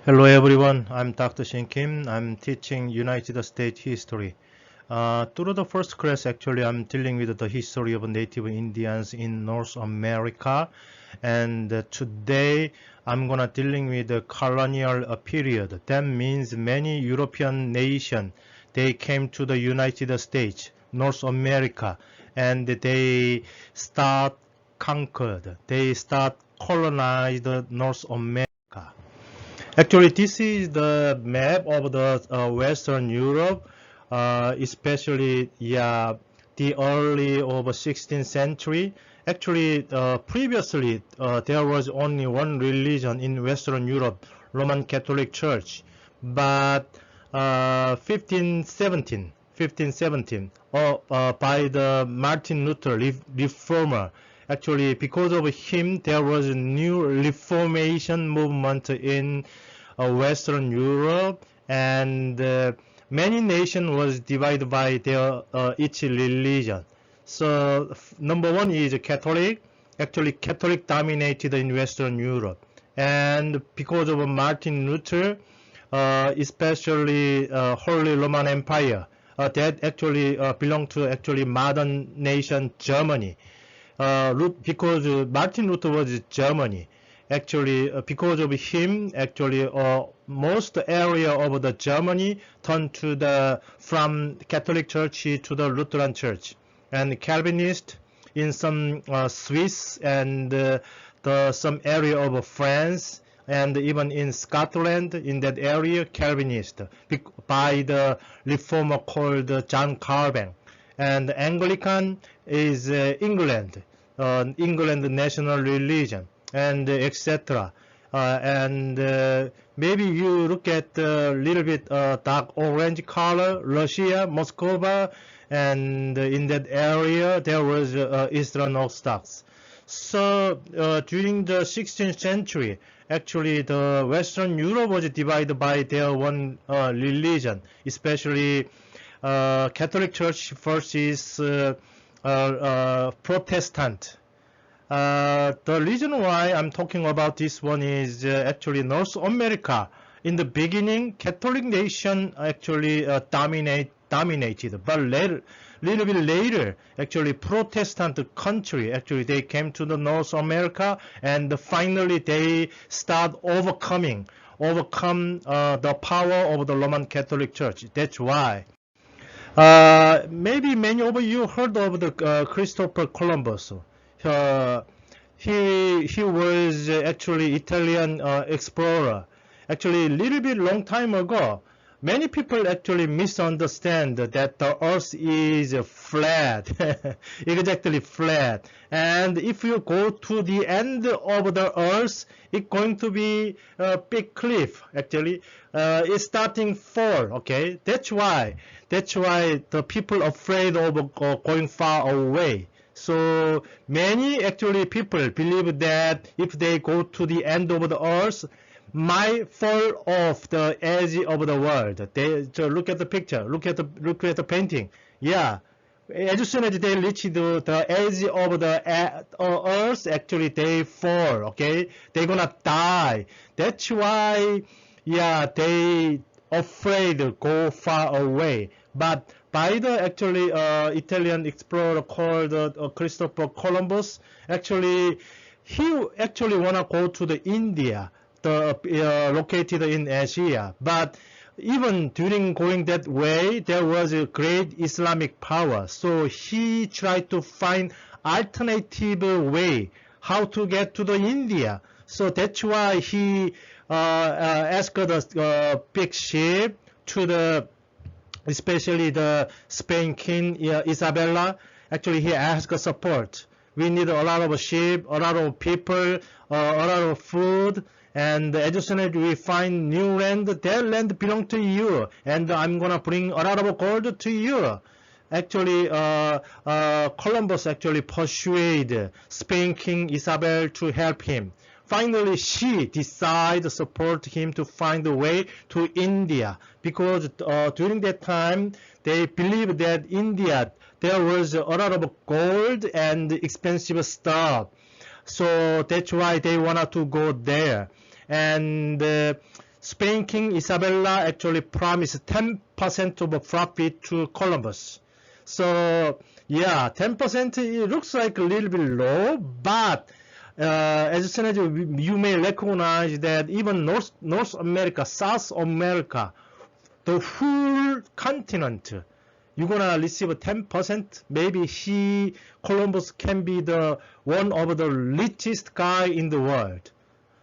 Hello everyone, I'm Dr. Shin Kim. I'm teaching United States history. Through the first class, actually, I'm dealing with the history of native Indians in North America. And today, I'm gonna dealing with the colonial period. That means many European nations, they came to the United States, North America, and they start conquered. They start colonized North America. Actually, this is the map of the Western Europe, especially the early of 16th century. Actually, previously there was only one religion in Western Europe, Roman Catholic Church. But 1517, by the Martin Luther reformer. Actually, because of him, there was a new Reformation movement in Western Europe, and many nations was divided by their each religion. So number one is Catholic. Actually, Catholic dominated in Western Europe, and because of Martin Luther, especially Holy Roman Empire, that actually belonged to actually modern nation Germany. Because Martin Luther was Germany. Actually, because of him, actually, most area of the Germany turned to the from Catholic Church to the Lutheran Church, and Calvinist in some Swiss and some area of France, and even in Scotland, in that area, Calvinist by the reformer called John Calvin. And Anglican is England national religion, and etc. And maybe you look at a little bit dark orange color, Russia, Moscow, and in that area there was Eastern Orthodox. So during the 16th century, actually the Western Europe was divided by their one religion, especially Catholic Church versus Protestant. The reason why I'm talking about this one is actually North America. In the beginning, Catholic nation actually dominated, but little bit later, actually Protestant country, actually they came to the North America, and finally they start overcome the power of the Roman Catholic Church. That's why. Maybe many of you heard of the Christopher Columbus. Uh, he was actually Italian explorer. Actually, a little bit long time ago, many people actually misunderstand that the Earth is flat, exactly flat. And if you go to the end of the Earth, it's going to be a big cliff. Actually, it's starting fall. Okay, that's why the people afraid of going far away. So many actually people believe that if they go to the end of the earth, might fall off the edge of the world. So look at the picture, look at the painting. Yeah, as soon as they reach the edge of the earth, actually they fall. Okay, they're gonna die. That's why, yeah, they afraid to go far away. But by the actually Italian explorer called Christopher Columbus, actually he actually wanna go to the India, the located in Asia. But even during going that way, there was a great Islamic power. So he tried to find alternative way how to get to the India. So that's why he asked the big ship to the, especially the Spain King Isabella. Actually, he asked support. We need a lot of sheep, a lot of people, a lot of food, and as soon as we find new land, that land belongs to you, and I'm gonna bring a lot of gold to you. Actually, Columbus actually persuaded Spain King Isabel to help him. Finally, she decided to support him to find a way to India, because during that time they believed that India there was a lot of gold and expensive stuff. So that's why they wanted to go there. And Spain King Isabella actually promised 10% of a profit to Columbus. So yeah, 10% it looks like a little bit low, but as soon as you may recognize that even North America, South America, the whole continent, you're gonna receive 10%. Maybe Columbus can be the one of the richest guy in the world.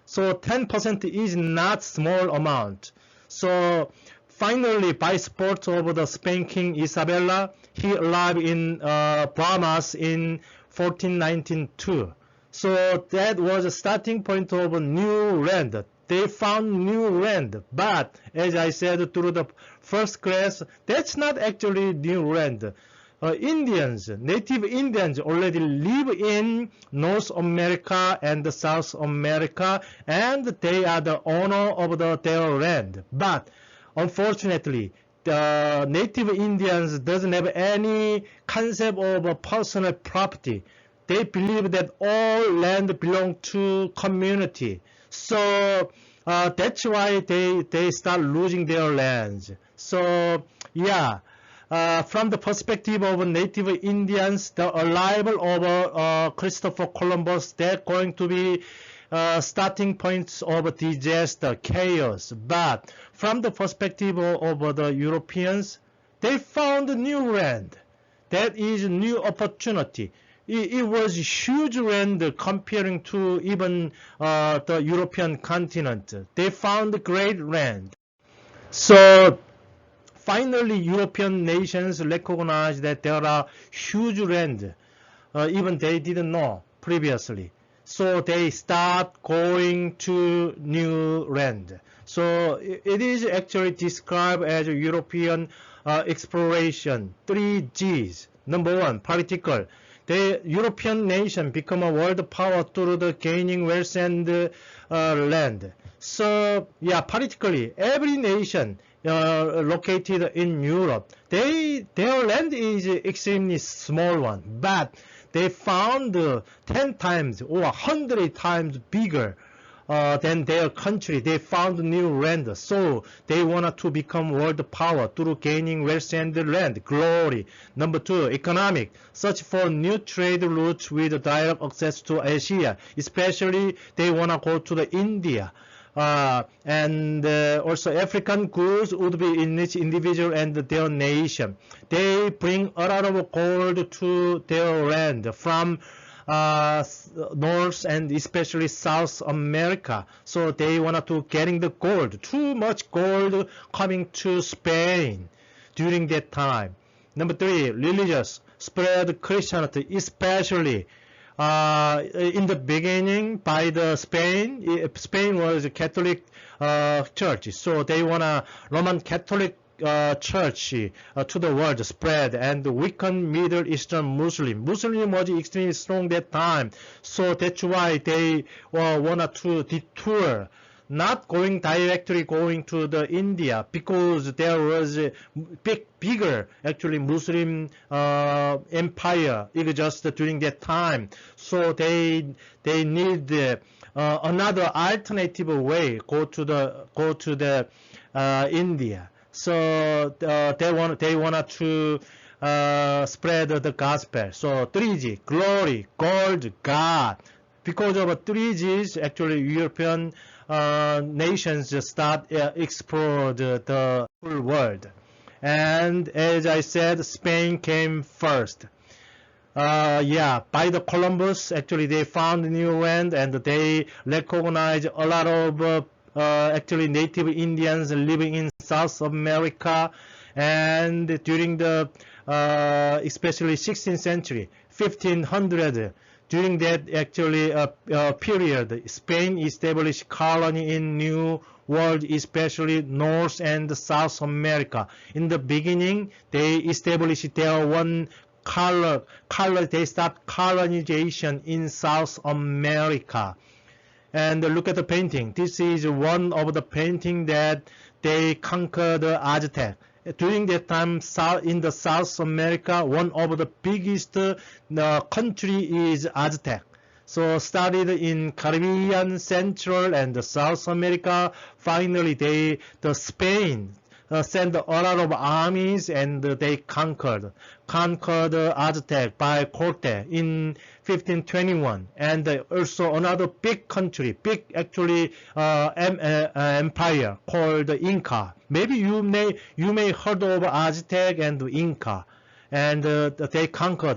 So 10% is not small amount. So finally, by support of the Spain King Isabella, he arrived in Bahamas in 1419 too. So that was a starting point of a new land. They found new land, but as I said through the first class, that's not actually new land. Native Indians already live in North America and South America, and they are the owner of their land. But unfortunately, the Native Indians doesn't have any concept of a personal property. They believe that all land belongs to community. So that's why they start losing their lands. So yeah. From the perspective of Native Indians, the arrival of Christopher Columbus, they're going to be starting points of disaster, chaos. But from the perspective of the Europeans, they found new land. That is new opportunity. It was huge land comparing to even the European continent. They found great land. So finally, European nations recognize that there are huge land, even they didn't know previously. So they start going to new land. So it is actually described as a European exploration. 3 Gs. Number one, political. The European nation become a world power through the gaining wealth and land. So yeah, politically, every nation located in Europe, their land is extremely small one, but they found 10 times or 100 times bigger than their country. They found new land, so they wanted to become world power through gaining wealth and land, glory. Number two, economic. Search for new trade routes with direct access to Asia, especially they want to go to the India. And also African goods would be in each individual and their nation. They bring a lot of gold to their land from North and especially South America. So they wanted to getting the gold. Too much gold coming to Spain during that time. Number three, religious. Spread Christianity, especially in the beginning by the Spain was a Catholic church, so they want a Roman Catholic church to the world spread and weaken Middle Eastern Muslim was extremely strong that time, so that's why they wanted to detour, not directly going to the India, because there was a bigger actually Muslim empire just during that time. So they need another alternative way go to the India. So they wanted to spread the gospel. So 3G, glory, gold, God. Because of 3Gs, actually European nations start explore the whole world. And as I said, Spain came first. By the Columbus, actually they found new land and they recognized a lot of actually Native Indians living in South America. And during the especially 16th century, 1500, during that actually period, Spain established colony in New World, especially North and South America. In the beginning, they established their one color. They start colonization in South America. And look at the painting. This is one of the painting that they conquered the Aztec. During that time, in the South America, one of the biggest country is Aztec. So started in Caribbean, Central and South America. Finally, the Spain sent a lot of armies and they conquered Aztec by Cortes in 1521, and also another big country, big actually empire called Inca. Maybe you may heard of Aztec and Inca. And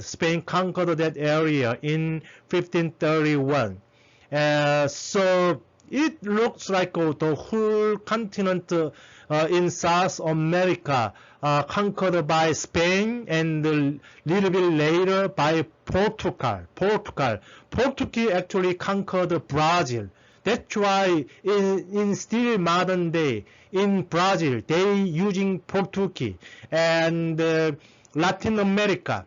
Spain conquered that area in 1531. So it looks like the whole continent in South America conquered by Spain, and a little bit later by Portugal. Portuguese actually conquered Brazil. That's why in still modern day in Brazil they using Portuguese, and Latin America,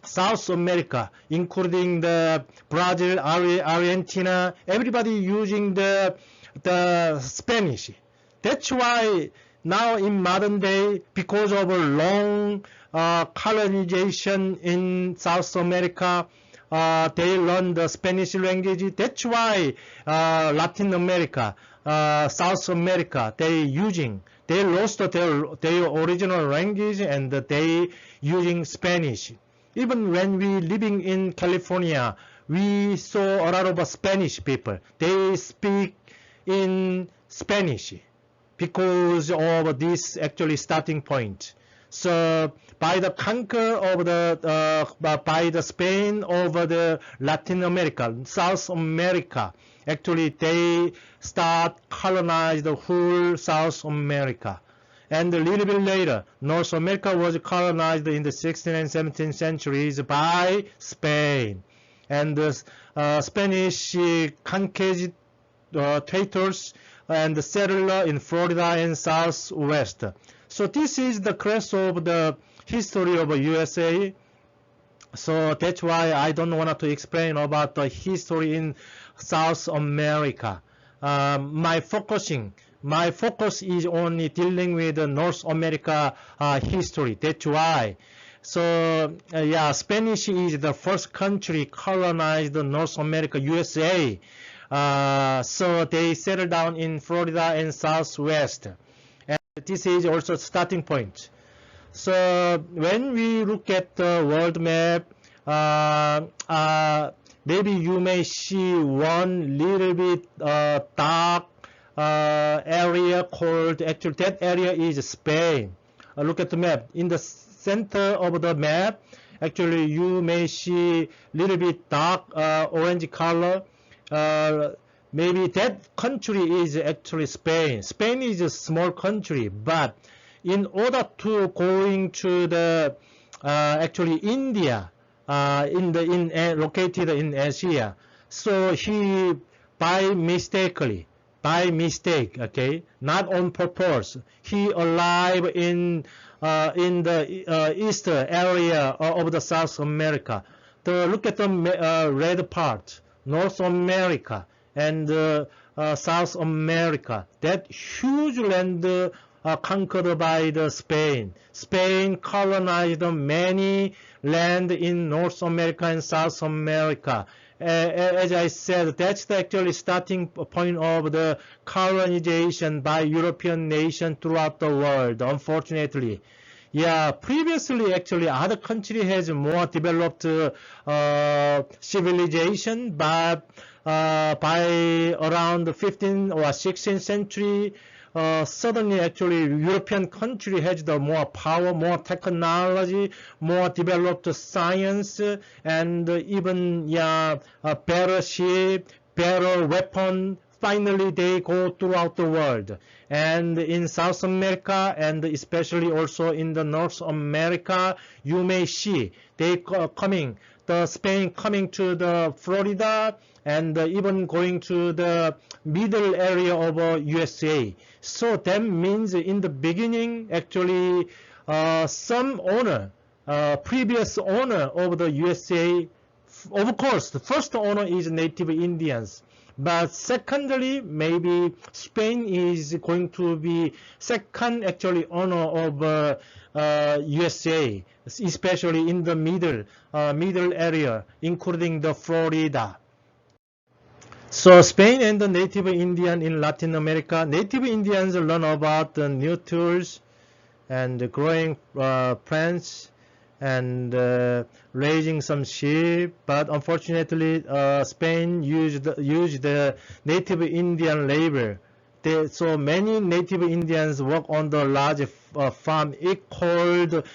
South America, including the Brazil, Argentina, everybody using the Spanish. That's why now in modern day, because of a long colonization in South America, they learn the Spanish language. That's why Latin America, South America, they lost their original language and they using Spanish. Even when we living in California, we saw a lot of Spanish people. They speak in Spanish because of this actually starting point. So by the conquer of by the Spain over the Latin America, South America, actually they start colonize the whole South America. And a little bit later, North America was colonized in the 16th and 17th centuries by Spain. And the Spanish conquistadors and settlers in Florida and Southwest. So this is the crest of the history of USA. So that's why I don't want to explain about the history in South America. My focus is only dealing with the North America history. That's why. So yeah, Spanish is the first country colonized North America, USA. So they settled down in Florida and Southwest. And this is also starting point. So when we look at the world map, maybe you may see one little bit dark area called, actually that area is Spain. Look at the map. In the center of the map, actually you may see little bit dark orange color. Maybe that country is actually Spain. Spain is a small country, but in order to going to the actually India, located in Asia, so he by mistake, okay, not on purpose, he arrived in the eastern area of the South America. Look at the red part, North America and South America. That huge land conquered by the Spain. Spain colonized many land in North America and South America. As I said, that's the actually starting point of the colonization by European nation throughout the world, unfortunately. Yeah, previously actually other country has more developed civilization, but by around the 15th or 16th century, suddenly actually European country has the more power, more technology, more developed science, and even better ship, better weapon. Finally, they go throughout the world. And in South America, and especially also in the North America, you may see they coming, the Spain coming to the Florida, and even going to the middle area of USA. So that means in the beginning, actually, some owner, previous owner of the USA, of course, the first owner is Native Indians. But secondly, maybe Spain is going to be second actually owner of USA, especially in the middle area, including the Florida. So Spain and the native Indian in Latin America. Native Indians learn about the new tools and growing plants and raising some sheep, but unfortunately Spain used the native Indian labor. So many native Indians work on the large farm. It called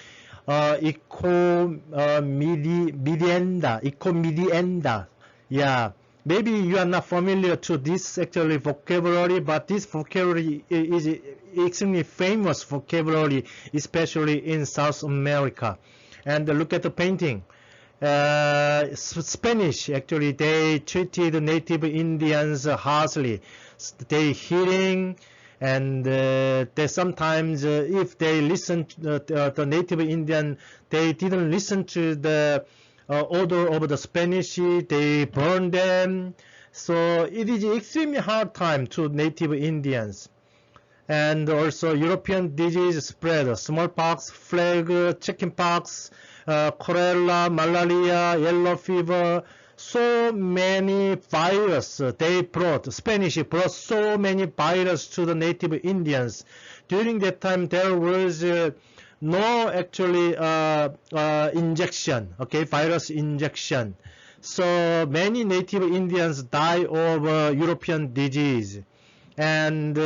eco-medienda. Yeah, maybe you are not familiar to this actually vocabulary, but this vocabulary is extremely famous vocabulary, especially in South America. And look at the painting. Spanish actually they treated native Indians harshly. They hitting and they sometimes if they listen to the native Indian, they didn't listen to the order of the Spanish, they burn them. So it is extremely hard time to native Indians. And also European disease spread, smallpox, plague, chickenpox, cholera, malaria, yellow fever, so many virus they brought. Spanish brought so many virus to the native Indians. During that time, there was no actually injection, okay, virus injection. So many native Indians die of European disease, and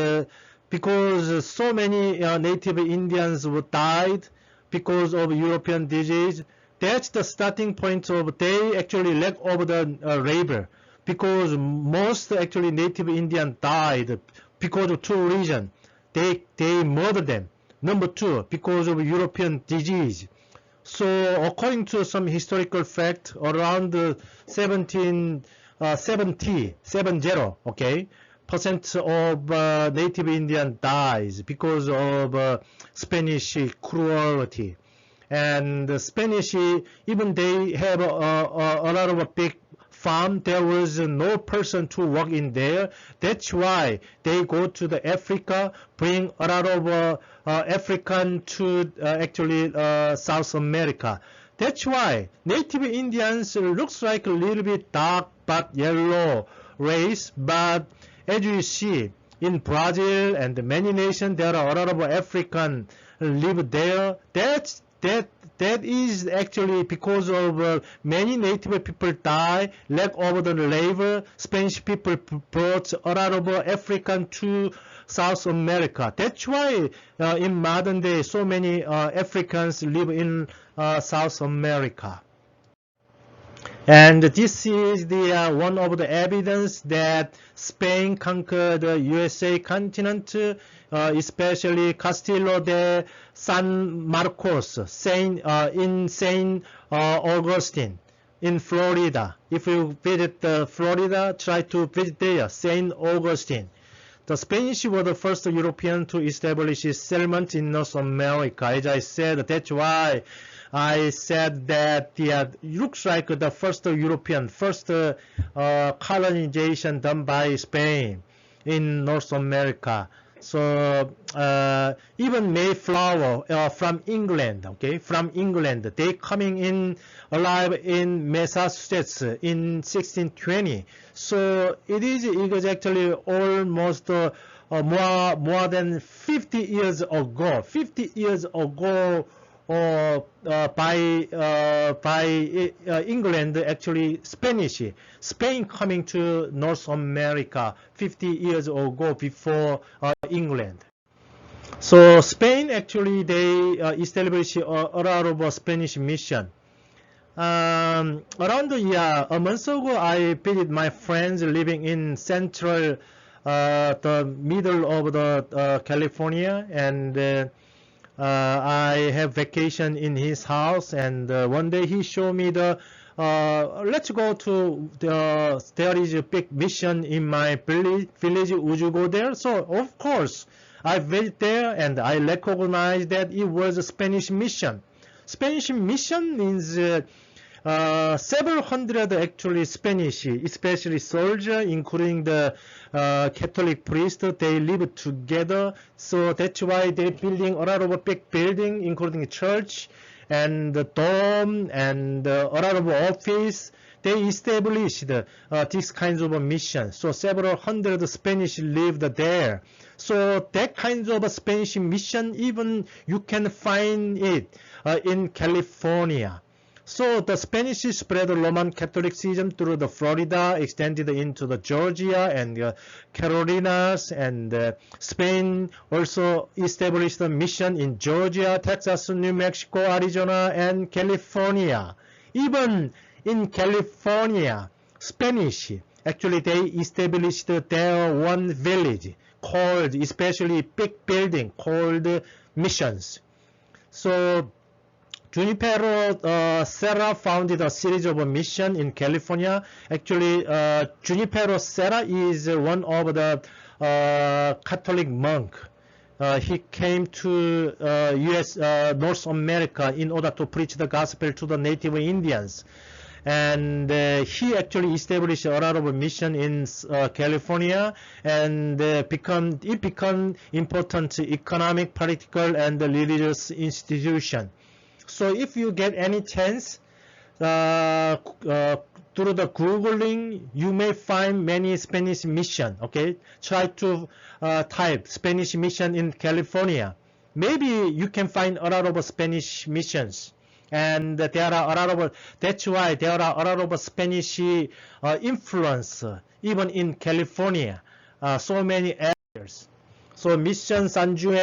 because so many native Indians died because of European disease, that's the starting point of they actually lack of the labor, because most actually native Indian died because of two reasons. They murdered them. Number two, because of European disease. So according to some historical fact, around 70, okay, percent of native Indian dies because of Spanish cruelty. And the Spanish, even they have a lot of a big farm, there was no person to work in there. That's why they go to the Africa, bring a lot of African to actually South America. That's why native Indians looks like a little bit dark but yellow race, but as you see in Brazil and many nations, there are a lot of African live there. That is actually because of many native people die, lack of the labor. Spanish people brought a lot of African to South America. That's why in modern day so many Africans live in South America. And this is the one of the evidence that Spain conquered the USA continent, especially Castillo de San Marcos, in Saint Augustine, in Florida. If you visit Florida, try to visit there, Saint Augustine. The Spanish were the first European to establish a settlement in North America. As I said, that's why I said that it looks like the first European, first colonization done by Spain in North America. So even Mayflower from England, okay, from England, they coming in alive in Massachusetts in 1620. So it is exactly almost more than 50 years ago. 50 years ago, by England, actually Spain coming to North America 50 years ago before England. So Spain actually they established a lot of Spanish mission. Around a month ago, I visited my friends living in central, the middle of the California, and I have vacation in his house. And one day he showed me the let's go to there is a big mission in my village. Would you go there? So of course I went there and I recognized that it was a Spanish mission. Spanish mission means several hundred actually Spanish, especially soldiers, including the Catholic priest, they live together. So that's why they're building a lot of big building, including church and the dome and a lot of office. they established these kinds of missions. So several hundred Spanish lived there. So that kind of a Spanish mission, even you can find it in California. So the Spanish spread Roman Catholicism through the Florida, extended into the Georgia and Carolinas, and Spain also established a mission in Georgia, Texas, New Mexico, Arizona, and California. Even in California, Spanish, actually they established their one village called, especially big building called missions. So Junipero Serra founded a series of mission in California. Actually, Junipero Serra is one of the Catholic monk. He came to U.S. North America in order to preach the gospel to the native Indians. And he actually established a lot of mission in California, and it become important economic, political, and religious institution. So if you get any chance, through the Googling, you may find many Spanish mission, okay? Try to type Spanish mission in California. Maybe you can find a lot of Spanish missions. And there are a lot of, that's why there are a lot of Spanish influence, even in California. So many areas. So Mission San Jue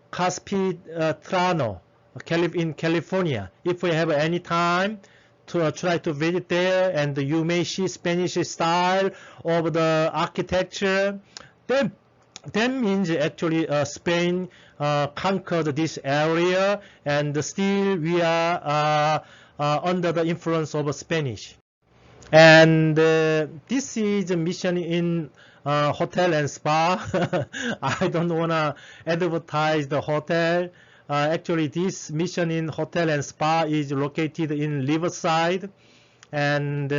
Caspistrano, in California. If we have any time to try to visit there, and you may see Spanish style of the architecture, then that means actually Spain conquered this area, and still we are under the influence of Spanish. And this is a mission in hotel and spa. I don't want to advertise the hotel. Actually, this mission in hotel and spa is located in Riverside, and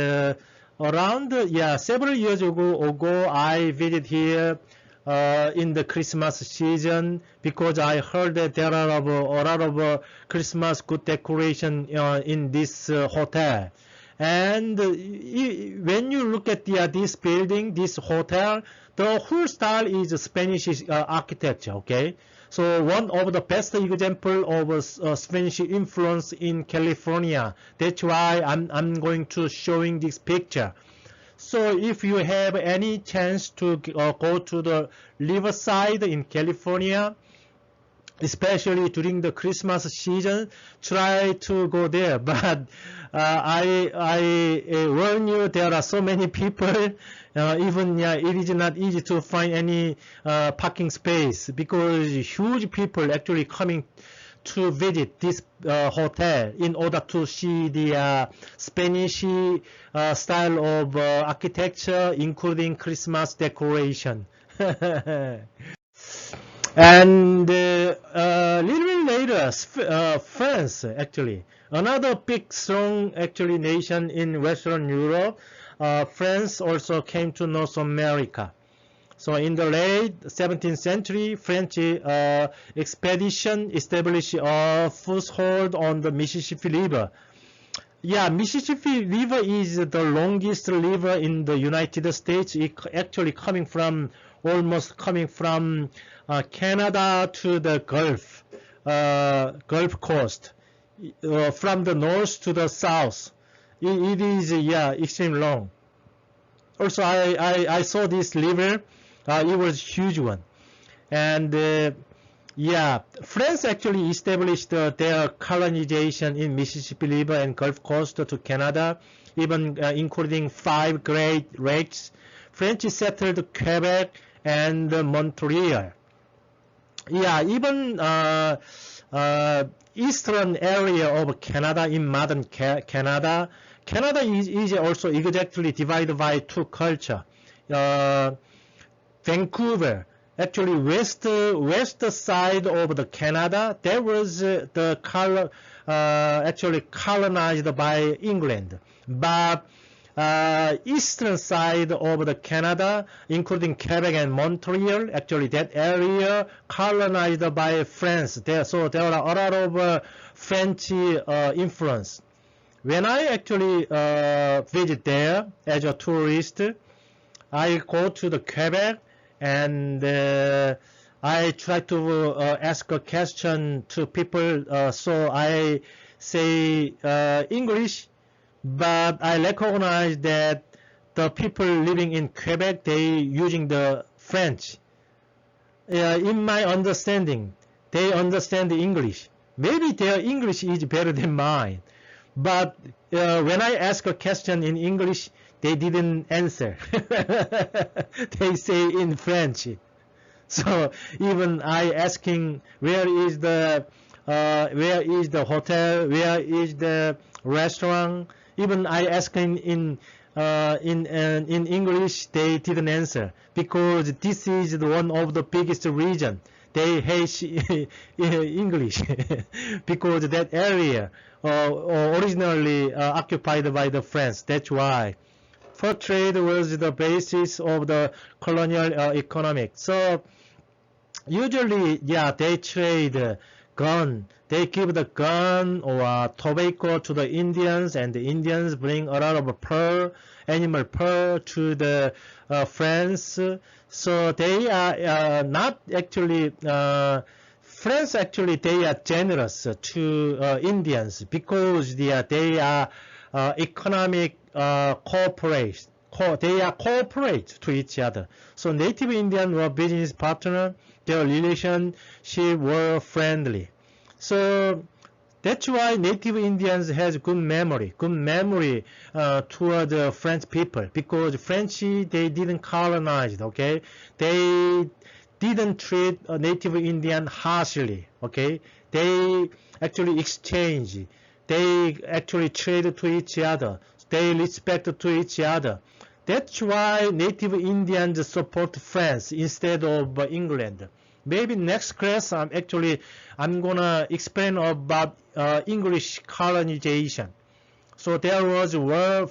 around several years ago I visited here in the Christmas season, because I heard that there are a lot of Christmas good decoration in this hotel. And when you look at this building, this hotel, the whole style is Spanish architecture, okay? So one of the best example of Spanish influence in California. That's why I'm going to showing this picture. So if you have any chance to go to the Riverside in California, especially during the Christmas season, try to go there. But I warn you, there are so many people. Even it is not easy to find any parking space, because huge people actually coming to visit this hotel in order to see the Spanish style of architecture, including Christmas decoration. And a little bit later, France, actually, another big, strong, actually, nation in Western Europe. France also came to North America. So in the late 17th century, French expedition established a foothold on the Mississippi River. Yeah, Mississippi River is the longest river in the United States. It actually almost coming from Canada to the Gulf Coast, from the north to the south. It is extremely long. Also, I saw this river. It was a huge one. And France actually established their colonization in Mississippi River and Gulf Coast to Canada, even including 5 Great Lakes. French settled Quebec and Montreal. Yeah, even eastern area of Canada, in modern Canada. Canada is also exactly divided by 2 cultures. Vancouver, actually west side of the Canada, there was actually colonized by England. But eastern side of the Canada, including Quebec and Montreal, actually that area colonized by France. So there are a lot of French influence. when I actually visit there as a tourist, I go to the Quebec and I try to ask a question to people. So I say English, but I recognize that the people living in Quebec, they using the French. In my understanding, they understand English. Maybe their English is better than mine. But when I ask a question in English, they didn't answer. They say in French. So even I asking where is the hotel, where is the restaurant, even I asking in English, they didn't answer because this is one of the biggest region. They hate English because that area originally occupied by the French. That's why. Fur trade was the basis of the colonial economic. So usually, yeah, they trade gun. They give the gun or tobacco to the Indians, and the Indians bring a lot of pearl, animal pearl, to the France. So they are not actually. France actually they are generous to Indians because they are economic cooperate. They are cooperate to each other. So Native Indian were business partner. Their relationship were friendly. So that's why Native Indians has good memory toward the French people because French they didn't colonize. Okay, they didn't treat a Native Indian harshly. Okay, they actually exchange. They actually trade to each other. They respect to each other. That's why Native Indians support France instead of England. Maybe next class I'm gonna explain about English colonization. So there was war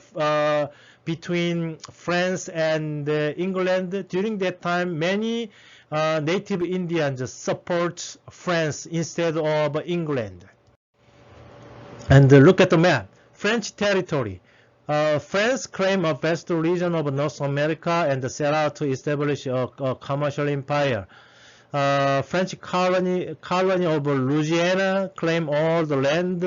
between France and England. During that time, many Native Indians support France instead of England. And look at the map. French territory. France claimed a vast region of North America and set out to establish a commercial empire. French colony of Louisiana claimed all the land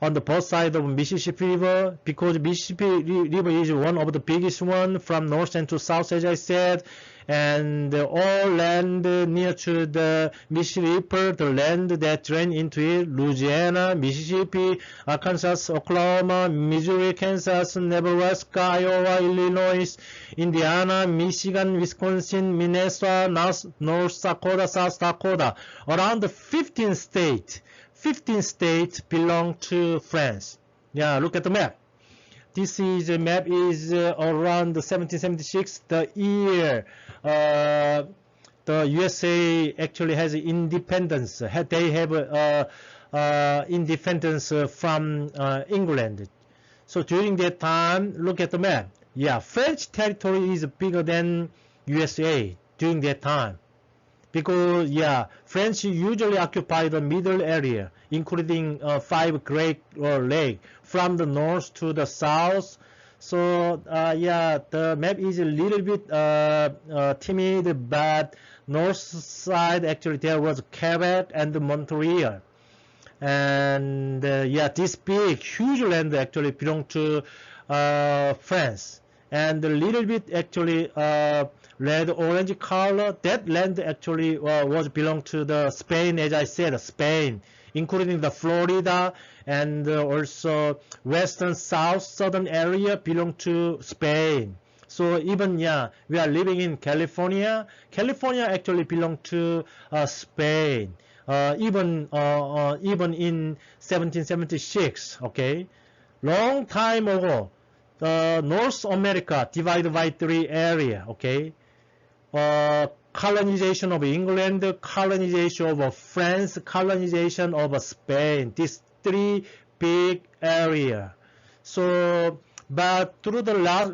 on the both sides of Mississippi River because Mississippi River is one of the biggest one from north and to south, as I said, and all land near to the Mississippi River, the land that drain into it, Louisiana, Mississippi, Arkansas, Oklahoma, Missouri, Kansas, Nebraska, Iowa, Illinois, Indiana, Michigan, Wisconsin, Minnesota, North Dakota, South Dakota, around 15 states belong to France. Yeah, look at the map. This is map is around 1776, the year the USA actually has independence. They have independence from England. So during that time, look at the map. Yeah, French territory is bigger than USA during that time. Because, yeah, French usually occupy the middle area, including 5 Great Lakes from the north to the south. So, yeah, the map is a little bit timid, but north side, actually, there was Quebec and Montreal. And, yeah, this big, huge land actually belonged to France. And a little bit, actually, red orange color, that land actually was belong to the Spain, as I said, Spain, including the Florida and also western southern area belong to Spain. So even, yeah, we are living in California. California actually belong to Spain. Even in 1776, okay, long time ago, North America divided by 3 area, okay. Colonization of England, colonization of France, colonization of Spain. These 3 big area. So, but through the last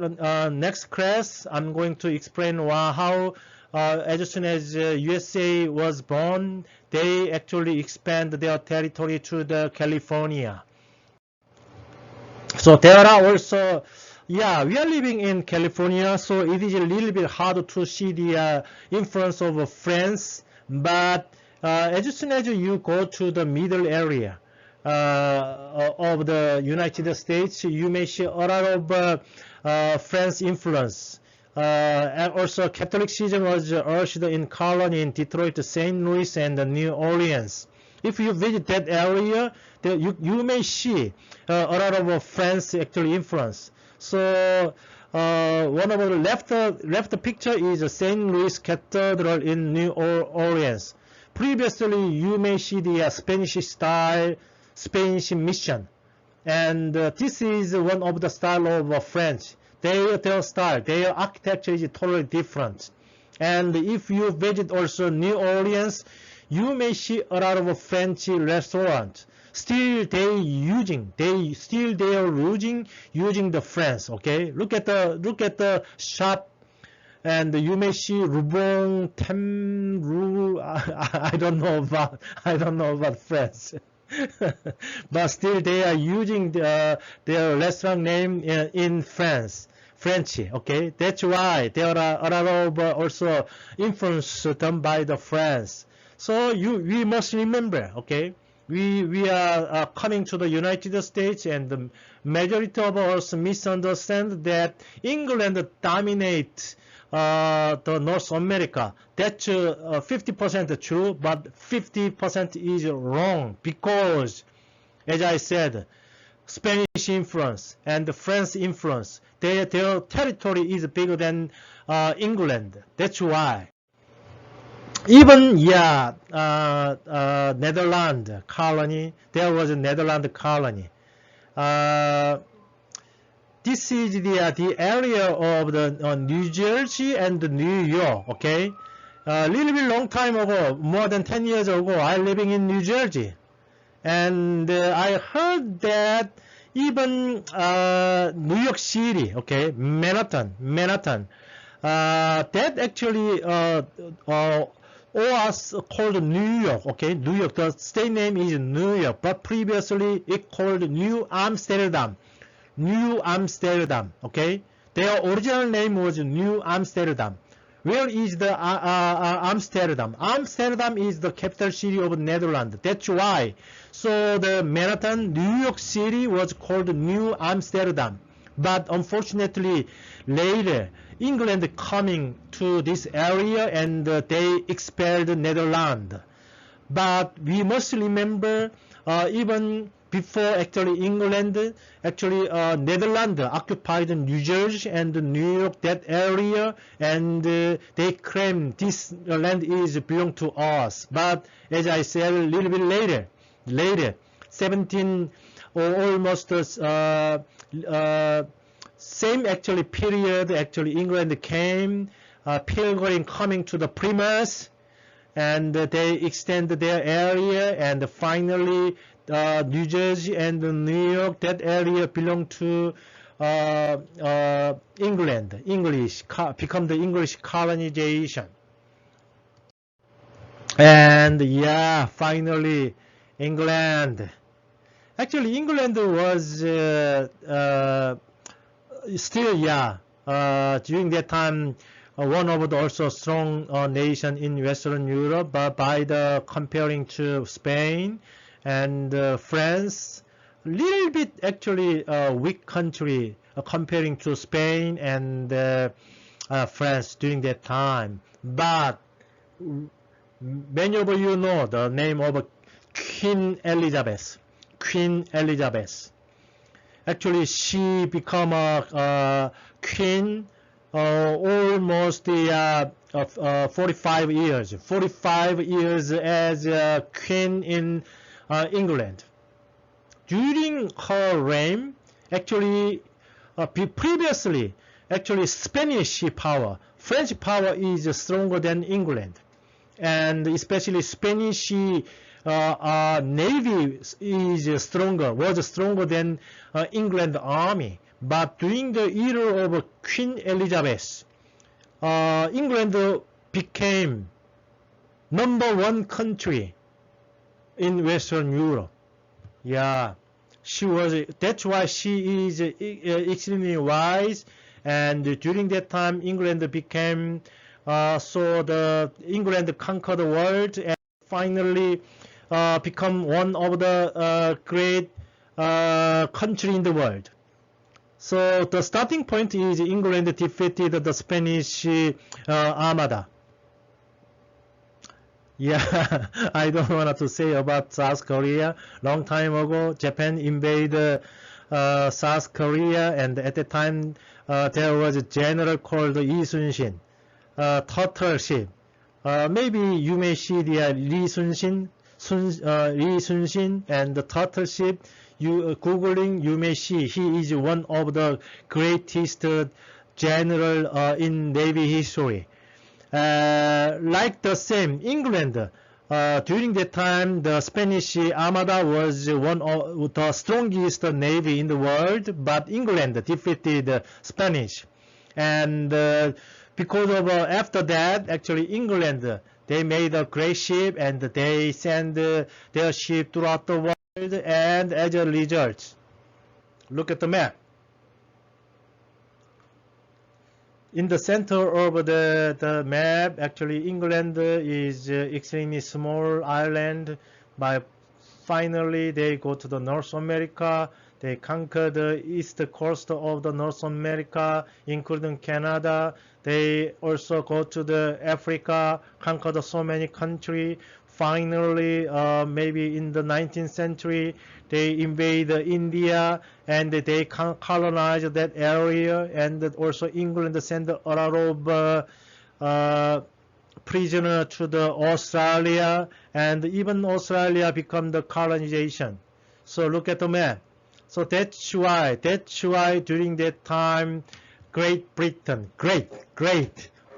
next class, I'm going to explain how as soon as USA was born, they actually expand their territory to the California. So there are also, yeah, we are living in California, so it is a little bit hard to see the influence of France. But as soon as you go to the middle area of the United States, you may see a lot of French influence. And also, Catholicism was urged in Colony, in Detroit, St. Louis, and New Orleans. If you visit that area, you may see a lot of French actually influence. So one of the left picture is St. Louis Cathedral in New Orleans. Previously, you may see the Spanish style Spanish mission, and this is one of the style of French. Their style, their architecture is totally different. And if you visit also New Orleans, you may see a lot of French restaurants. Still they are using the French. Okay, look at the shop, and you may see Rubon, Tem, I don't know about French. But still they are using their restaurant name in France. Frenchy, okay? That's why there are a lot of also influence done by the France. So we must remember, okay? We are coming to the United States, and the majority of us misunderstand that England dominates the North America. That's 50% true, but 50% is wrong, because, as I said, Spanish influence and the French influence, their territory is bigger than England. That's why. Even, yeah, Netherlands colony, there was a Netherlands colony. This is the area of the New Jersey and New York, okay? A little bit long time ago, more than 10 years ago, I living in New Jersey. And I heard that even New York City, okay, Manhattan, that actually was called New York, okay, New York. The state name is New York, but previously it called New Amsterdam, okay. Their original name was New Amsterdam. Where is the Amsterdam? Amsterdam is the capital city of Netherlands. That's why. So the Manhattan, New York City was called New Amsterdam. But unfortunately, later, England coming to this area, and they expelled Netherlands. But we must remember, even before actually England, actually Netherlands occupied New Jersey and New York, that area, and they claim this land is belong to us. But as I said, a little bit later, 17 or almost same actually period, actually England came, pilgrim coming to the Plymouth, and they extended their area, and finally New Jersey and New York, that area belong to England, become the English colonization. And yeah, finally England. Actually, England was still, yeah, during that time, one of the also strong nation in Western Europe, but by the comparing to Spain and France, little bit actually weak country comparing to Spain and France during that time. But many of you know the name of Queen Elizabeth. Actually, she become a queen almost 45 years. 45 years as a queen in England. During her reign, actually, previously, actually Spanish power, French power is stronger than England, and especially Spanish navy was stronger than England army. But during the era of Queen Elizabeth, England became #1 country in Western Europe. Yeah. That's why she is extremely wise. And during that time, England became, so the England conquered the world and finally become one of the great country in the world. So the starting point is England defeated the Spanish Armada. Yeah, I don't want to say about South Korea. Long time ago, Japan invaded South Korea, and at the time there was a general called Lee Sun-shin, turtle ship. Maybe you may see the Lee Sun-shin, Lee Sun-shin, and the turtle ship. You googling, you may see he is one of the greatest general in Navy history. Like the same England, during that time the Spanish Armada was one of the strongest navy in the world, but England defeated Spanish, and because of after that, actually England, they made a great ship and they send their ship throughout the world, and as a result, look at the map. In the center of the map, actually England is extremely small island, but finally they go to the North America. They conquer the east coast of the North America, including Canada. They also go to the Africa, conquer so many countries. Finally, maybe in the 19th century, they invade India and they colonize that area, and also England sent a lot of prisoners to the Australia, and even Australia become the colonization. So look at the map. So that's why during that time, Great Britain, great,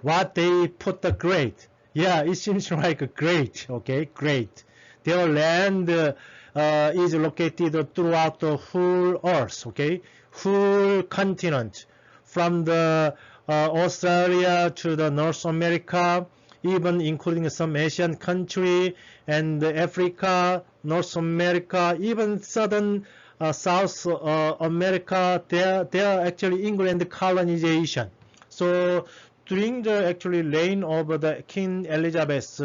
what they put the great. Yeah, it seems like great, okay, great. Their land is located throughout the whole earth, okay, whole continent, from the Australia to the North America, even including some Asian country, and Africa, North America, even southern South America. They are actually England colonization. So during the actually reign of the Queen Elizabeth,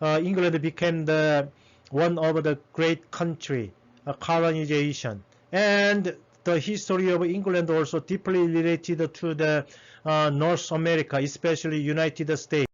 England became the one of the great country colonization, and the history of England also deeply related to the North America, especially United States.